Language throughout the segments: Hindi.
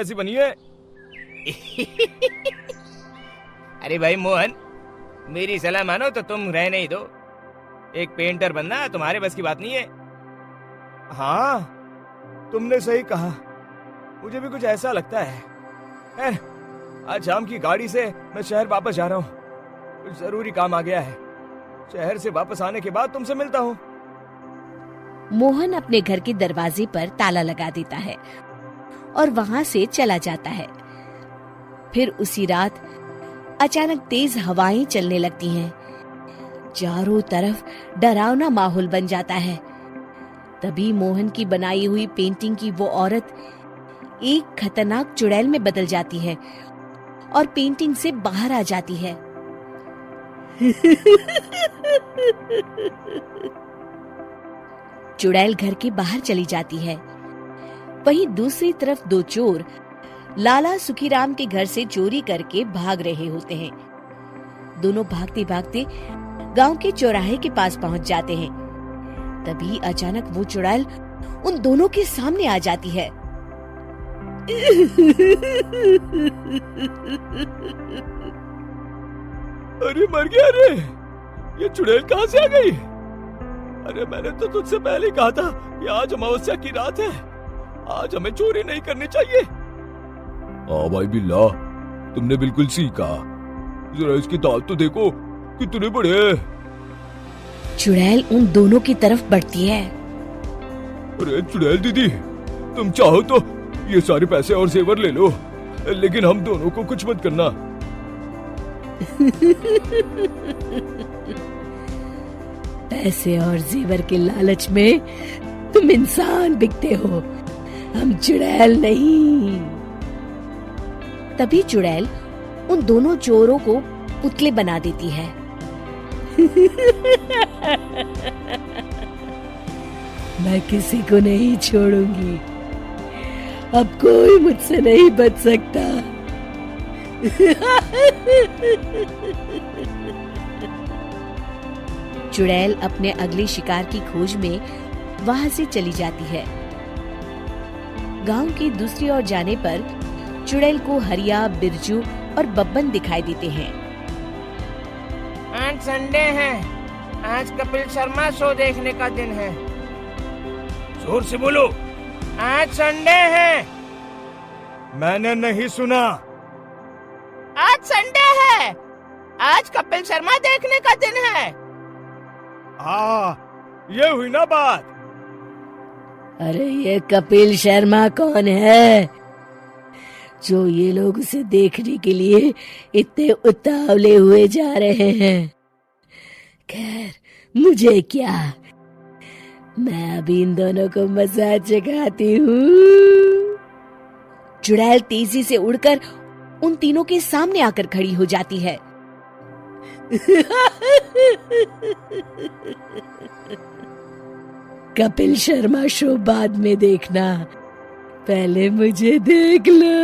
ऐसी बनी है। अरे भाई मोहन, मेरी सलाह मानो तो तुम रहने ही दो। एक पेंटर बनना तुम्हारे बस की बात नहीं है। हाँ, तुमने सही कहा, मुझे भी कुछ ऐसा लगता है। खैर, आज शाम की गाड़ी से मैं शहर वापस जा रहा हूँ। कुछ जरूरी काम आ गया है। शहर से वापस आने के बाद तुमसे मिलता हूँ। मोहन अपने घर के दरवाजे पर ताला लगा देता है और वहां से चला जाता है। फिर उसी रात अचानक तेज हवाएं चलने लगती हैं। चारों तरफ डरावना माहौल बन जाता है। तभी मोहन की बनाई हुई पेंटिंग की वो औरत एक खतरनाक चुड़ैल में बदल जाती है और पेंटिंग से बाहर आ जाती है। चुड़ैल घर के बाहर चली जाती है। वहीं दूसरी तरफ दो चोर लाला सुखीराम के घर से चोरी करके भाग रहे होते हैं। दोनों भागते भागते गांव के चौराहे के पास पहुंच जाते हैं। तभी अचानक वो चुड़ैल उन दोनों के सामने आ जाती है। अरे मर गया रे, ये चुड़ैल कहाँ से आ गई? अरे मैंने तो तुझसे पहले ही कहा था कि आज अमावस्या की रात है, आज हमें चोरी नहीं करनी चाहिए। हाँ भाई बिल्ला, तुमने बिल्कुल सही कहा। जरा इसके दांत तो देखो कितने बड़े हैं। चुड़ैल उन दोनों की तरफ बढ़ती है। अरे चुड़ैल दीदी, तुम चाहो तो ये सारे पैसे और जेवर ले लो, लेकिन हम दोनों को कुछ मत करना। पैसे और जेवर के लालच में तुम इंसान बिकते हो, हम चुड़ैल नहीं। तभी चुड़ैल उन दोनों चोरों को पुतले बना देती है। मैं किसी को नहीं छोड़ूंगी, अब कोई मुझसे नहीं बच सकता। चुड़ैल अपने अगले शिकार की खोज में वहां से चली जाती है। गांव की दूसरी ओर जाने पर चुड़ैल को हरिया, बिरजू और बब्बन दिखाई देते हैं। आज संडे है, आज कपिल शर्मा शो देखने का दिन है। जोर से बोलो। आज संडे है। मैंने नहीं सुना। आज संडे है, आज कपिल शर्मा देखने का दिन है। हाँ, ये हुई ना बात। अरे ये कपिल शर्मा कौन है जो ये लोग उसे देखने के लिए इतने उतावले हुए जा रहे हैं? खैर, मुझे क्या, मैं अभी इन दोनों को मजा चखाती हूँ। चुड़ैल तेजी से उड़कर उन तीनों के सामने आकर खड़ी हो जाती है। कपिल शर्मा शो बाद में देखना, पहले मुझे देख लो।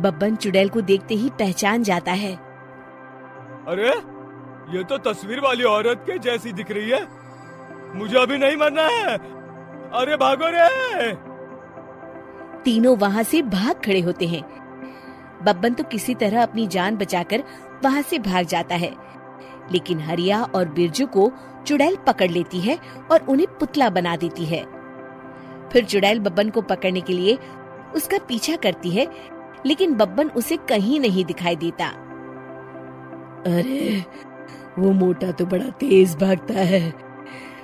बब्बन चुड़ैल को देखते ही पहचान जाता है। अरे ये तो तस्वीर वाली औरत के जैसी दिख रही है, मुझे अभी नहीं मरना है। अरे भागो रे। तीनों वहां से भाग खड़े होते हैं। बब्बन तो किसी तरह अपनी जान बचाकर वहां से भाग जाता है, लेकिन हरिया और बिरजू को चुड़ैल पकड़ लेती है और उन्हें पुतला बना देती है। फिर चुड़ैल बब्बन को पकड़ने के लिए उसका पीछा करती है, लेकिन बब्बन उसे कहीं नहीं दिखाई देता। अरे वो मोटा तो बड़ा तेज भागता है,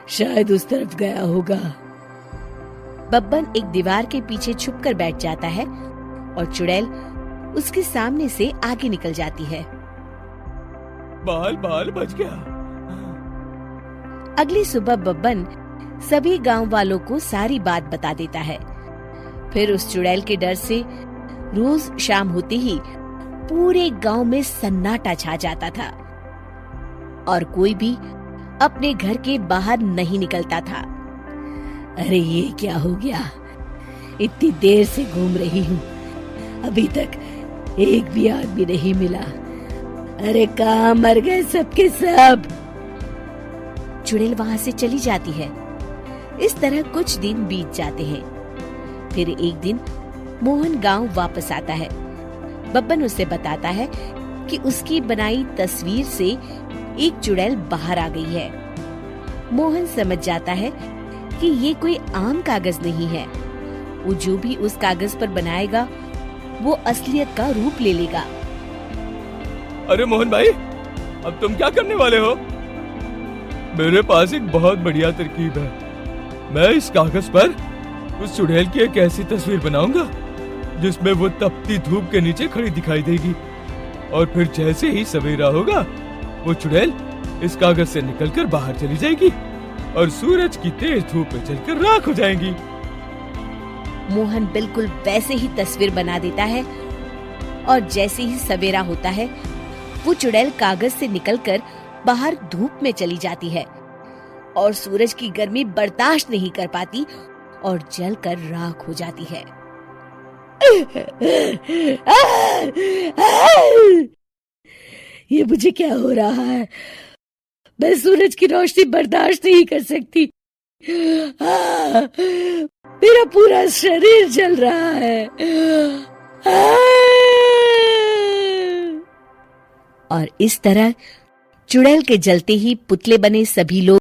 शायद उस तरफ गया होगा। बब्बन एक दीवार के पीछे छुपकर बैठ जाता है और चुड़ैल उसके सामने से आगे निकल जाती है। बाल बाल बच गया। अगली सुबह बब्बन सभी गांव वालों को सारी बात बता देता है। फिर उस चुड़ैल के डर से रोज शाम होते ही पूरे गांव में सन्नाटा छा जाता था और कोई भी अपने घर के बाहर नहीं निकलता था। अरे ये क्या हो गया, इतनी देर से घूम रही हूँ, अभी तक एक भी आदमी नहीं मिला। अरे कहाँ मर गए सबके सब। चुड़ैल वहां से चली जाती है। इस तरह कुछ दिन बीत जाते हैं। फिर एक दिन मोहन गांव वापस आता है। बब्बन उसे बताता है कि उसकी बनाई तस्वीर से एक चुड़ैल बाहर आ गई है। मोहन समझ जाता है कि ये कोई आम कागज नहीं है। वो जो भी उस कागज पर बनाएगा वो असलियत का रूप ले लेगा। अरे मोहन भाई, अब तुम क्या करने वाले हो? मेरे पास एक बहुत बढ़िया तरकीब है। मैं इस कागज पर उस चुड़ैल की एक ऐसी तस्वीर बनाऊंगा जिसमें वो तपती धूप के नीचे खड़ी दिखाई देगी, और फिर जैसे ही सवेरा होगा वो चुड़ैल इस कागज से निकलकर बाहर चली जाएगी और सूरज की तेज धूप में जलकर राख हो जाएगी। मोहन बिल्कुल वैसे ही तस्वीर बना देता है और जैसे ही सवेरा होता है वो चुड़ैल कागज से निकलकर बाहर धूप में चली जाती है और सूरज की गर्मी बर्दाश्त नहीं कर पाती और जलकर राख हो जाती है। ये मुझे क्या हो रहा है? मैं सूरज की रोशनी बर्दाश्त नहीं कर सकती। मेरा पूरा शरीर जल रहा है। और इस तरह चुड़ैल के जलते ही पुतले बने सभी लोग